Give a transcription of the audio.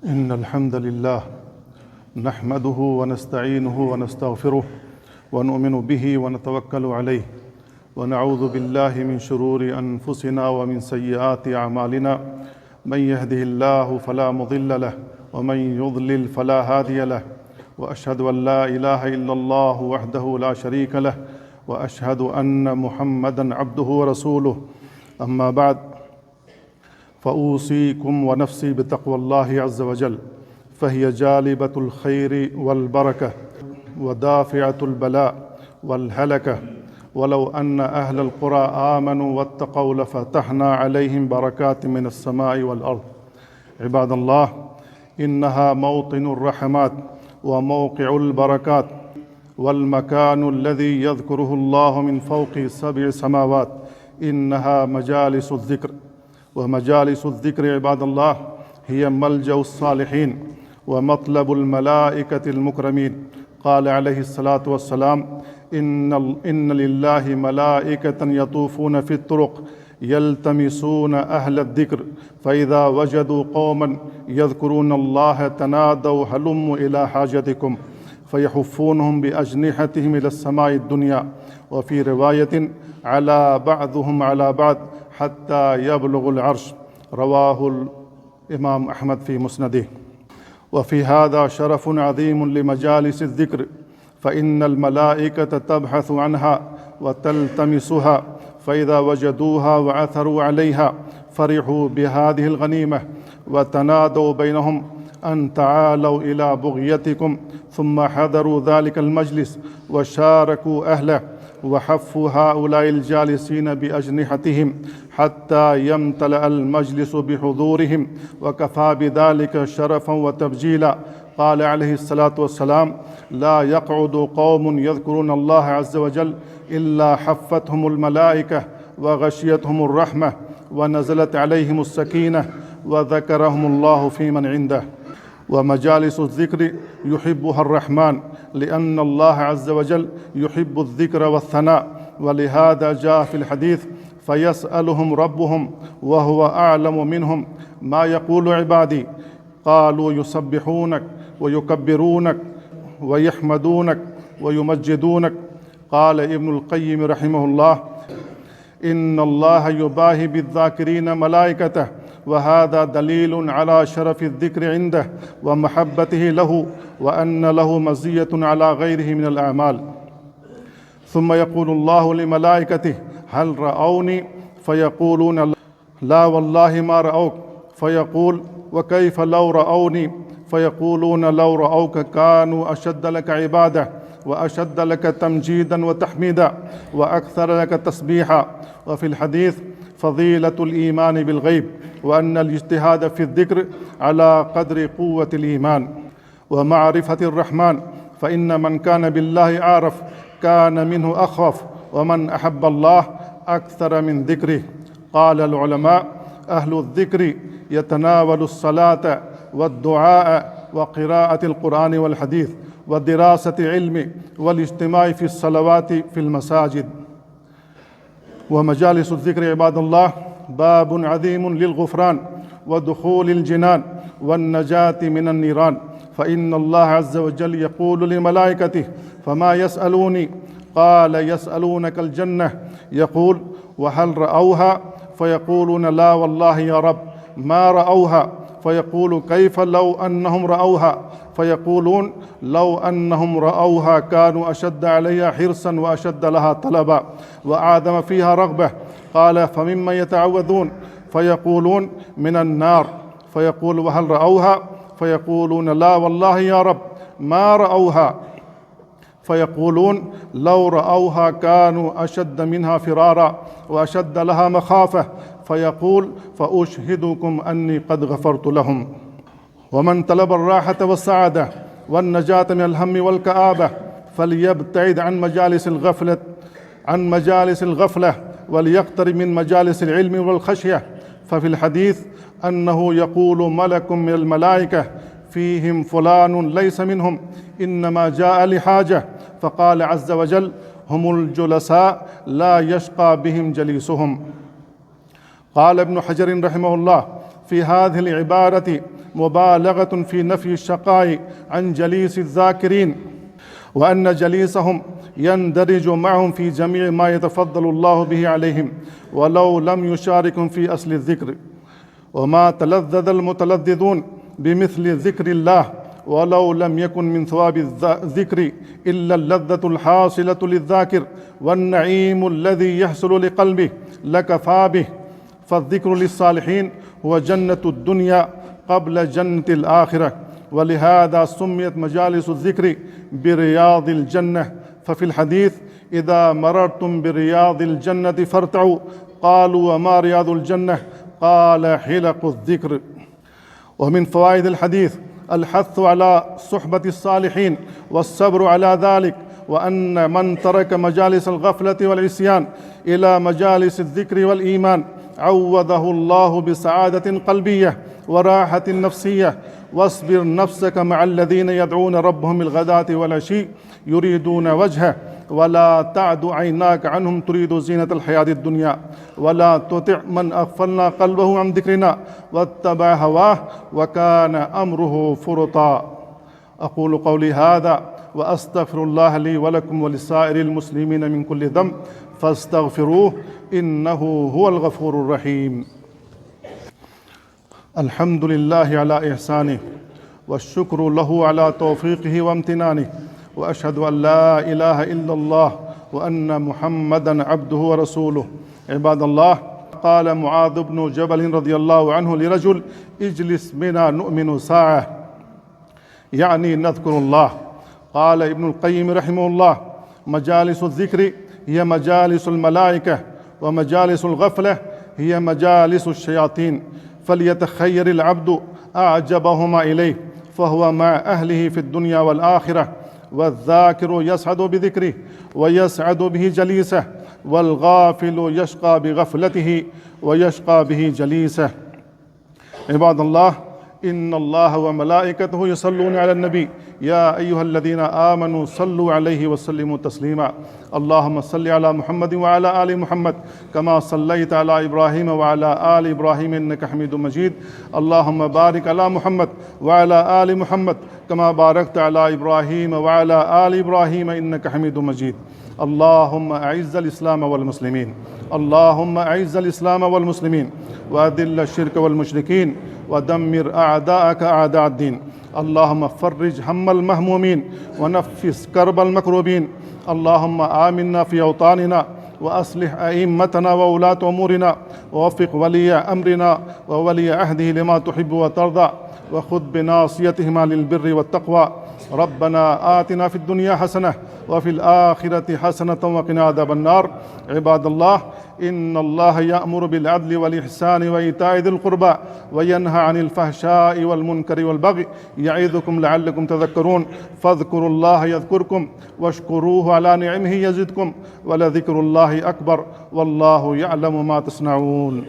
إن الحمد لله نحمده ونستعينه ونستغفره ونؤمن به ونتوكل عليه ونعوذ بالله من شرور أنفسنا ومن سيئات أعمالنا. من يهده الله فلا مضل له ومن يضلل فلا هادي له، وأشهد أن لا إله إلا الله وحده لا شريك له، وأشهد أن محمدًا عبده ورسوله. أما بعد، فأوصيكم ونفسي بتقوى الله عز وجل، فهي جالبة الخير والبركة ودافعة البلاء والهلكة. ولو أن أهل القرى آمنوا واتقوا لفتحنا عليهم بركات من السماء والأرض. عباد الله، إنها موطن الرحمات وموقع البركات، والمكان الذي يذكره الله من فوق 7 سماوات. إنها مجالس الذكر، ومجالس الذكر عباد الله هي ملجأ الصالحين ومطلب الملائكة المكرمين. قال عليه الصلاة والسلام: إن لله ملائكة يطوفون في الطرق يلتمسون أهل الذكر، فإذا وجدوا قوما يذكرون الله تنادوا هلموا إلى حاجتكم، فيحفونهم بأجنحتهم إلى السماء الدنيا، وفي رواية: على بعضهم على بعض حتى يبلغ العرش. رواه الإمام أحمد في مسنده. وفي هذا شرف عظيم لمجالس الذكر، فإن الملائكة تبحث عنها وتلتمسها، فإذا وجدوها وعثروا عليها فرحوا بهذه الغنيمة وتنادوا بينهم أن تعالوا إلى بغيتكم، ثم حضروا ذلك المجلس وشاركوا أهله وحفوا هؤلاء الجالسين بأجنحتهم حتى يمتلأ المجلس بحضورهم، وكفى بذلك شرفا وتبجيلا. قال عليه الصلاة والسلام: لا يقعد قوم يذكرون الله عز وجل إلا حفتهم الملائكة وغشيتهم الرحمة ونزلت عليهم السكينة وذكرهم الله في من عنده. ومجالس الذكر يحبها الرحمن، لأن الله عز وجل يحب الذكر والثناء، ولهذا جاء في الحديث: فيسألهم ربهم وهو أعلم منهم ما يقول عبادي، قالوا يسبحونك ويكبرونك ويحمدونك ويمجدونك. قال ابن القيم رحمه الله: إن الله يباهي بالذاكرين ملائكته، وهذا دليل على شرف الذكر عنده ومحبته له، وأن له مزية على غيره من الأعمال. ثم يقول الله لملائكته: هل رأوني؟ فيقولون: لا والله ما رأوك. فيقول: وكيف لو رأوني؟ فيقولون: لو رأوك كانوا أشد لك عبادة وأشد لك تمجيدا وتحميدا وأكثر لك تسبيحا. وفي الحديث: فضيلة الإيمان بالغيب، وأن الاجتهاد في الذكر على قدر قوة الإيمان ومعرفة الرحمن، فإن من كان بالله أعرف كان منه أخوف، ومن أحب الله أكثر من ذكره. قال العلماء: أهل الذكر يتناول الصلاة والدعاء وقراءة القرآن والحديث ودراسة علم والاجتماع في الصلوات في المساجد. ومجالس الذكر عباد الله باب عظيم للغفران ودخول الجنان والنجاة من النيران، فإن الله عز وجل يقول لملائكته: فما يسألوني؟ قال: يسألونك الجنة. يقول: وهل رأوها؟ فيقولون: لا والله يا رب ما رأوها. فيقول: كيف لو أنهم رأوها؟ فيقولون: لو أنهم رأوها كانوا أشد عليها حرصا وأشد لها طلبا وأعظم فيها رغبة. قال: فمما يتعوذون؟ فيقولون: من النار. فيقول: وهل رأوها؟ فيقولون: لا والله يا رب ما رأوها. فيقولون: لو رأوها كانوا أشد منها فرارا وأشد لها مخافة. فيقول: فأشهدكم أني قد غفرت لهم. ومن طلب الراحة والسعادة والنجاة من الهم والكآبة فليبتعد عن مجالس الغفلة وليقترب من مجالس العلم والخشية. ففي الحديث أنه يقول ملك من الملائكة: فيهم فلان ليس منهم، إنما جاء لحاجة. فقال عز وجل: هم الجلساء لا يشقى بهم جليسهم. قال ابن حجر رحمه الله في هذه العبارة: مبالغة في نفي الشقاء عن جليس الذاكرين، وأن جليسهم يندرج معهم في جميع ما يتفضل الله به عليهم ولو لم يشاركهم في أصل الذكر. وما تلذذ المتلذذون بمثل ذكر الله ولو لم يكن من ثواب الذكر إلا اللذة الحاصلة للذاكر والنعيم الذي يحصل لقلبه لكفى به. فالذكر للصالحين هو جنة الدنيا قبل جنة الآخرة، ولهذا سميت مجالس الذكر برياض الجنة. ففي الحديث: إذا مررتم برياض الجنة فارتعوا. قالوا: وما رياض الجنة؟ قال: حلق الذكر. ومن فوائد الحديث الحث على صحبة الصالحين والصبر على ذلك، وأن من ترك مجالس الغفلة والعصيان إلى مجالس الذكر والإيمان عوضه الله بسعادة قلبية وراحة نفسية. واصبر نفسك مع الذين يدعون ربهم الغداة والعشي يريدون وجهه، ولا تعد عيناك عنهم تريد زينة الحياة الدنيا، ولا تطع من أغفلنا قلبه عن ذكرنا واتبع هواه وكان أمره فرطا. أقول قولي هذا وأستغفر الله لي ولكم ولسائر المسلمين من كل ذنب فاستغفروه إنه هو الغفور الرحيم. الحمد لله على إحسانه والشكر له على توفيقه وامتنانه، وأشهد أن لا إله إلا الله وأن محمدا عبده ورسوله. عباد الله، قال معاذ بن جبل رضي الله عنه لرجل: اجلس بنا نؤمن ساعة، يعني نذكر الله. قال ابن القيم رحمه الله: مجالس الذكر هي مجالس الملائكة، ومجالس الغفلة هي مجالس الشياطين، فليتخير العبد أعجبهما إليه فهو مع أهله في الدنيا والآخرة. والذاكر يسعد بذكره ويسعد به جليسه، والغافل يشقى بغفلته ويشقى به جليسه. عباد الله، إن الله وملائكته يصلون على النبي يا أيها الذين آمنوا صلوا عليه وسلموا تسليما. اللهم صل على محمد وعلى آل محمد كما صليت على إبراهيم وعلى آل إبراهيم إنك حميد مجيد. اللهم بارك على محمد وعلى آل محمد كما باركت على إبراهيم وعلى آل إبراهيم إنك حميد مجيد. اللهم أعز الإسلام والمسلمين، اللهم أعز الإسلام والمسلمين، وأذل الشرك والمشركين، ودمر أعداءك أعداء الدين. اللهم فرج هم المهمومين ونفس كرب المكروبين. اللهم آمنا في أوطاننا، وأصلح أئمتنا وولاة أمورنا، ووفق ولي أمرنا وولي عهده لما تحب وترضى، وخذ بناصيتهما للبر والتقوى. ربنا آتنا في الدنيا حسنة وفي الآخرة حسنة وقنا عذاب النار. عباد الله، إن الله يأمر بالعدل والإحسان وإيتاء ذي القربى وينهى عن الفحشاء والمنكر والبغي يعظكم لعلكم تذكرون. فاذكروا الله يذكركم واشكروه على نعمه يزدكم ولذكر الله أكبر والله يعلم ما تصنعون.